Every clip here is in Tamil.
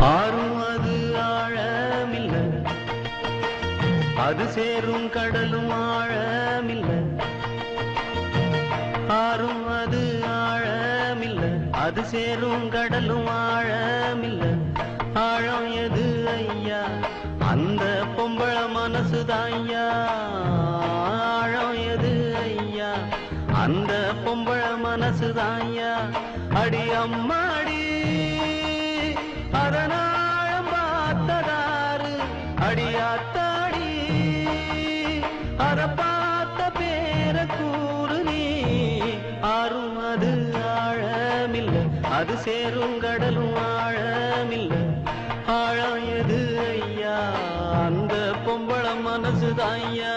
ஆறும் அது ஆழமில்ல, அது சேரும் கடலும் ஆழமில்ல. ஆறும் அது ஆழமில்ல, அது சேரும் கடலும் ஆழமில்ல. ஆழம் எது ஐயா? அந்த பொம்பள மனசுதான் ஐயா. ஆழம் எது ஐயா? அந்த பொம்பள மனசுதான் ஐயா. அடி அம்மாடி அதனாழம் பார்த்ததாரு, அடியாத்தாடி அத பார்த்த பேர கூறு நீ. ஆறும் அது ஆழமில்ல, அது சேரும் கடலும் ஆழமில்ல. ஆழம் எது ஐயா? அந்த பொம்பள மனசுதான் ஐயா.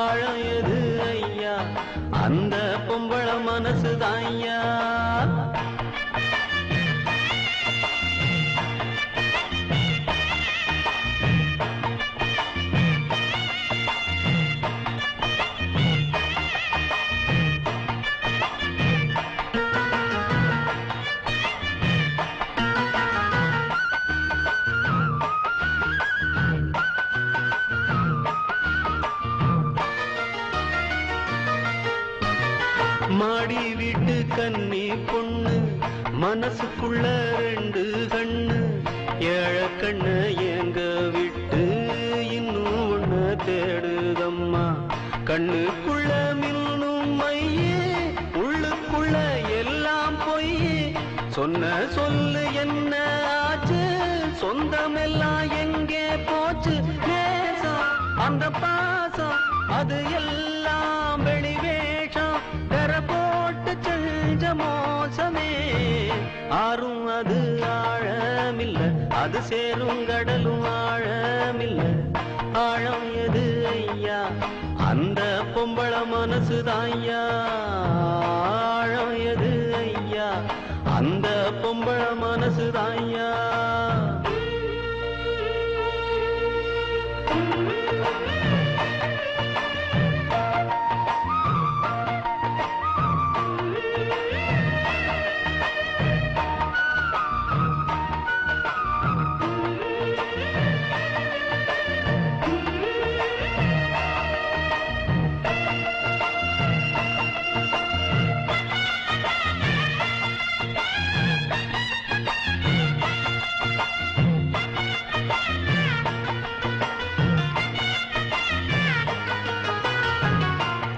ஆழம் எது ஐயா? அந்த பொம்பள மனசுதான் ஐயா. மாடி வீட்டு கன்னி பொண்ணு, மனசுக்குள்ள ரெண்டு கண்ணு. ஏழ கண்ணு எங்க விட்டு இன்னும் ஒண்ணு தேடுதம்மா. கண்ணுக்குள்ள மின்னும் மையே, உள்ளுக்குள்ள எல்லாம் பொய். சொன்ன சொல்லு என்ன ஆச்சு? சொந்தமெல்லாம் எங்கே போச்சு? நேசம் அந்த பாசம் அது எல்லாம் வெளிவேஷம். போட்டு செஞ்ச மோசமே. ஆறும் அது ஆழமில்ல, அது சேரும் கடலும் ஆழமில்ல. ஆழம் எது ஐயா? அந்த பொம்பள மனசுதான் ஐயா. ஆழம் எது ஐயா? அந்த பொம்பள மனசுதான் ஐயா.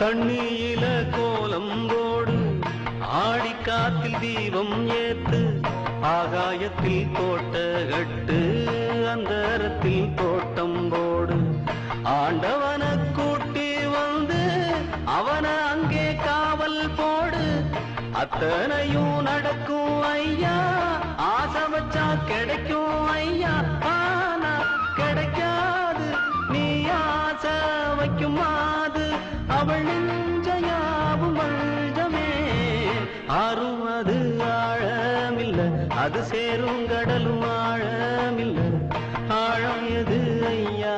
தண்ணியில கோலம் போடு, ஆடிக்காத்தில் தீபம் ஏத்து. ஆகாயத்தில் கோட்ட கட்டு, அந்தரத்தில் தோட்டம் போடு. ஆண்டவன கூட்டி வந்து அவன அங்கே காவல் போடு. அத்தனையும் நடக்கும் ஐயா, ஆசை வச்சா கிடைக்கும் ஐயா. ஆனா கிடைக்காது, நீ ஆசை வைக்கும் மாது அவள் நெஞ்சையாவும் மஞ்சமே. ஆறும் அது ஆழமில்ல, அது சேரும் கடலும் ஆழமில்ல. ஆழம் எது ஐயா?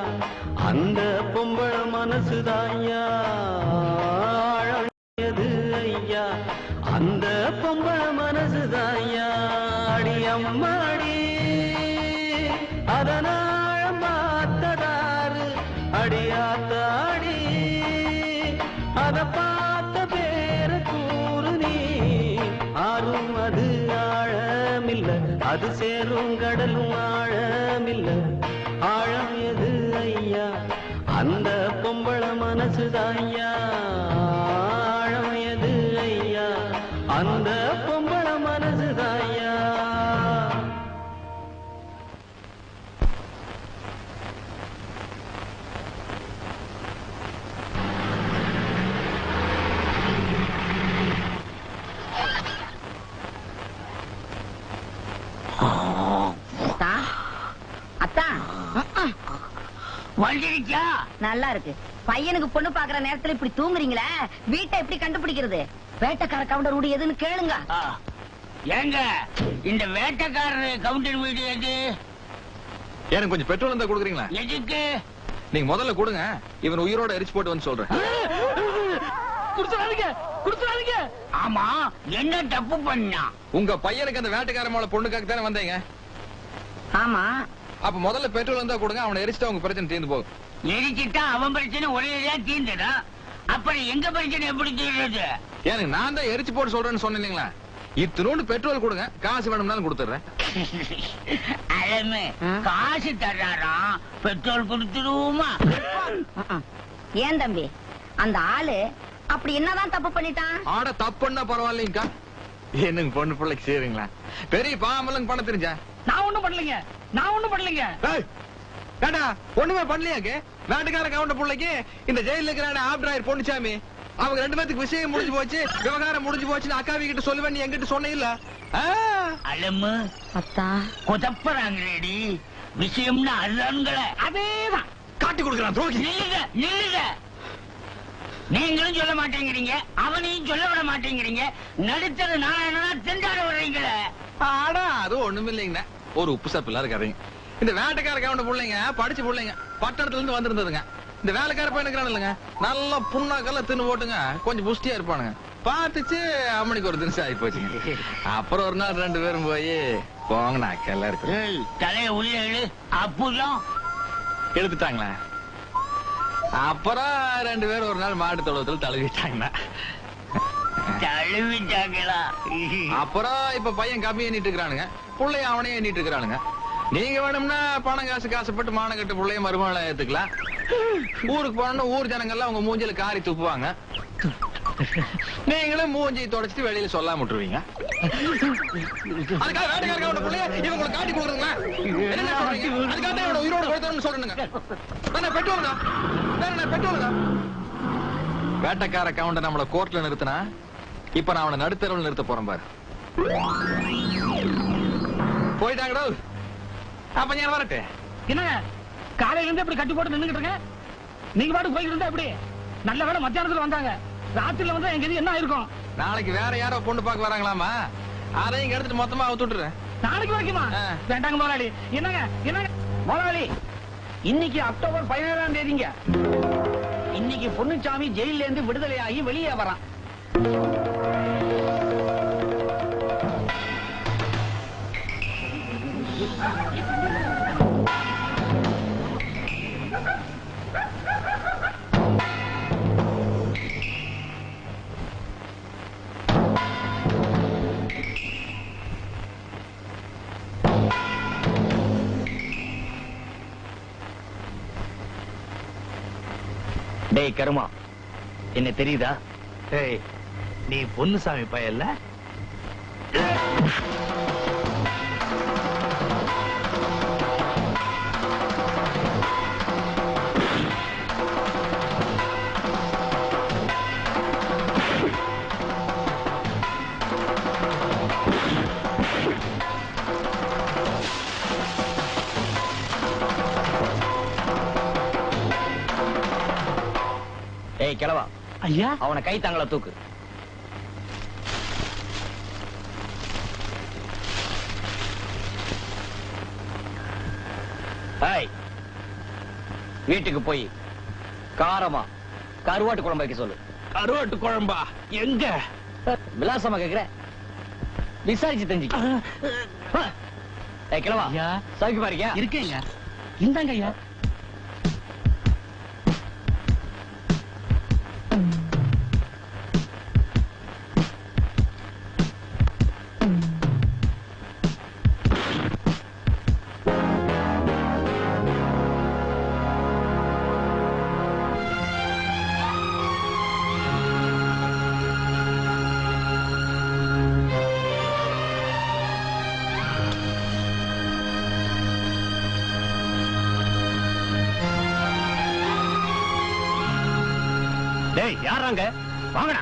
அந்த பொம்பள மனசுதான் ஐயா. ஆழம் எது ஐயா? அந்த பொம்பள மனசுதான் ஐயா. அடி அம்மாடி அதனாழம் பார்த்ததாரு, அடியாத்தாடி அத பார்த்த பேர கூறு நீ. ஆறும் அது ஆழமில்ல, அது சேரும் கடலும் ஆழமில்ல. ஆழம் எது ஐயா? அந்த பொம்பள மனசுதான் ஐயா. ஆழம் எது ஐயா? அந்த பொம்பள மனசுதான் ஐயா. வந்துடுச்சா? நல்லா இருக்கு. பையனுக்கு பொண்ணு பாக்குற நேரத்துல இப்படி தூங்குறீங்களே, வீட்டை எப்படி கண்டுபிடிக்கிறது? வேட்டைக்கார கவுண்டர் வீடு எதுன்னு கேளுங்க. ஏங்க இந்த வேட்டைக்காரர் கவுண்டர் வீடு எது? எனக்கு கொஞ்சம் பெட்ரோல் இருந்தா கொடுக்குறீங்களா? எதுக்கு? நீங்க முதல்ல கொடுங்க, இவன் உயிரோட எரிச்சு போட்டு வந்து சொல்றேன். ஆமா, என்ன தப்பு பண்ணா? உங்க பையனுக்கு அந்த வேட்டைக்கார மேல பொண்ணுக்காக தானே வந்தீங்க. ஆமா. அப்ப முதல்ல பெட்ரோல் இருந்தா கொடுங்க, அவனை எரிச்சிட்டா உங்க பிரச்சனை தீர்ந்து போகும். எரிச்சிட்டா அவன் பிரச்சனை ஒரேடியா தீர்ந்துடா. அப்புறம் எங்க பிரச்சனை எப்படி தீர்றது? எனக்கு நான் தான் எரிச்சு போட்டு சொல்றேன்னு சொன்னேன் இல்லைங்களா? இத்தனோண்டு பெட்ரோல் கொடுங்க, காசு வேணும்னாலும் கொடுத்துறேன். அழமே காசு தர்றாராம், பெட்ரோல் கொடுத்துருவோமா? ஏன் தம்பி, அந்த ஆளு அப்படி என்னதான் தப்பு பண்ணிட்டான்? ஆட தப்புன்னா பரவாயில்லைங்கக்கா, என்னங்க பொண்ணு பிள்ளைக்கு செய்றீங்களா? பெரிய பாம்பலங்க பண்ண தெரிஞ்சா? நான் ஒண்ணும் பண்ணலைங்க, நான் ஒண்ணும் பண்ணலைங்க. ஏண்டா ஒண்ணுமே பண்ணலையாக்கு? நாட்டுக்கார கவுண்ட பிள்ளைக்கு இந்த ஜெயில இருக்கிற ஆப்டராயர் பொண்ணுச்சாமி, அவங்க 2 பேத்துக்கு விஷயம் முடிஞ்சு போச்சு, விவகாரம் முடிஞ்சு போச்சுன்னு அக்காவி கிட்ட சொல்லுவேன், நீ என்கிட்ட சொன்ன இல்ல? அலமு அத்தா கொதப்பறாங்கடி, விஷயம்னா அதுதான்கள. அதேதான் காட்டி கொடுக்குறான் துரோகி. நில்லுங்க நில்லுங்க, நீங்களும் சொல்ல மாட்டேங்கிறீங்க, அவனையும் சொல்ல விட மாட்டேங்கிறீங்க. நடுத்தர நாராயணனா திண்டாட வர்றீங்களே. ஆடா அது ஒண்ணும் இல்லைங்கண்ணா, ஒரு உப்பு சப்பு இல்லாத கதைங்க. இந்த வேட்டைக்கார கவுண்ட பிள்ளைங்க படிச்சு பிள்ளைங்க பட்டணத்துல இருந்து வந்திருந்ததுங்க. இந்த வேலைக்கார பையனுக்கு இல்லைங்க, நல்லா புண்ணாக்கெல்லாம் தின்னு போட்டுங்க, கொஞ்சம் புஷ்டியா இருப்பானுங்க. பாத்துச்சு அம்மனிக்கு ஒரு தினசு ஆகி போச்சுங்க. அப்புறம் ஒரு நாள் 2 பேரும் போய் போங்கண்ணா அக்கெல்லாம் இருக்கு தலைய உள்ள இழு, அப்புறம் எழுத்துட்டாங்களா? அப்புறம் 2 பேரும் ஒரு நாள் மாட்டு தொழுவத்தில் தழுவிட்டாங்கண்ணா. தழுவிட்டாங்களா? அப்புறம் இப்ப பையன் கம்மி எண்ணிட்டு இருக்கிறானுங்க, புள்ளைய அவனே எண்ணிட்டு இருக்கிறானுங்க. நீங்க வேணும்னா பணம் காசு காசுப்பட்டு மானக்கட்டு புள்ளைய மருமகளை ஏத்துக்கலாம். ஊருக்கு போனோம்னா ஊர் ஜனங்கள்லாம் உங்க மூஞ்சில காரி துப்புவாங்க, நீங்களும் மூஞ்சி தொடச்சிட்டு வெளியில சொல்லாம விட்டுருவீங்க. அதுக்காக வேட்டைக்கார கவுண்ட புள்ளைய இவங்களை காட்டி கொடுக்குறீங்களா? என்ன சொல்றீங்க? அதுக்காக தான் இவனை உயிரோட கொடுத்தோம்னு சொல்றேனுங்க. பெட்ரோலுங்க பெட்ரோலுங்க. வேட்டைக்கார கவுண்ட நம்மள கோர்ட்ல நிறுத்தினா இப்ப நான் அவனை நடுத்தரவில் நிறுத்த போறேன் பாரு. போயிட்டாங்கடா. அப்ப ஞான வரட்டு. என்ன காலையில இருந்து இப்படி கட்டி போட்டு நின்னுகிட்டு இருக்க? நீங்க பாட்டு போய்கிட்டு இருந்தா எப்படி? நல்ல வேளை மத்தியானத்துல வந்தாங்க, ராத்திரில வந்தா எங்க இது என்ன ஆயிருக்கும்? நாளைக்கு வேற யாரோ பொண்ணு பார்க்க வராங்களாமா, அதையும் எடுத்துட்டு மொத்தமா அவுத்து விட்டுறேன். நாளைக்கு வரைக்குமா? வேண்டாங்க முதலாளி. என்னங்க என்னங்க முதலாளி, இன்னைக்கு அக்டோபர் 17ஆம் தேதிங்க. இன்னைக்கு பொன்னுச்சாமி ஜெயில இருந்து விடுதலையாகி வெளியே வரான். டேய் கருமா, என்ன தெரியுதா? ஏய், நீ பொன்னுசாமி பையல்ல? ஏய் கிழவா, ஐயா அவனை கை தாங்கள தூக்கு. வீட்டுக்கு போய் காரமா கருவாட்டு குழம்பு வைக்க சொல்லு. கருவாட்டு குழம்பா? எங்க? விலாசமா கேக்குற, விசாரிச்சு தெரிஞ்சுக்க. கிழவா சௌக்கியமா இருக்கியா? இருக்கேங்க. இந்தாங்க ஐயா. டேய் யாராங்க? வாங்கடா.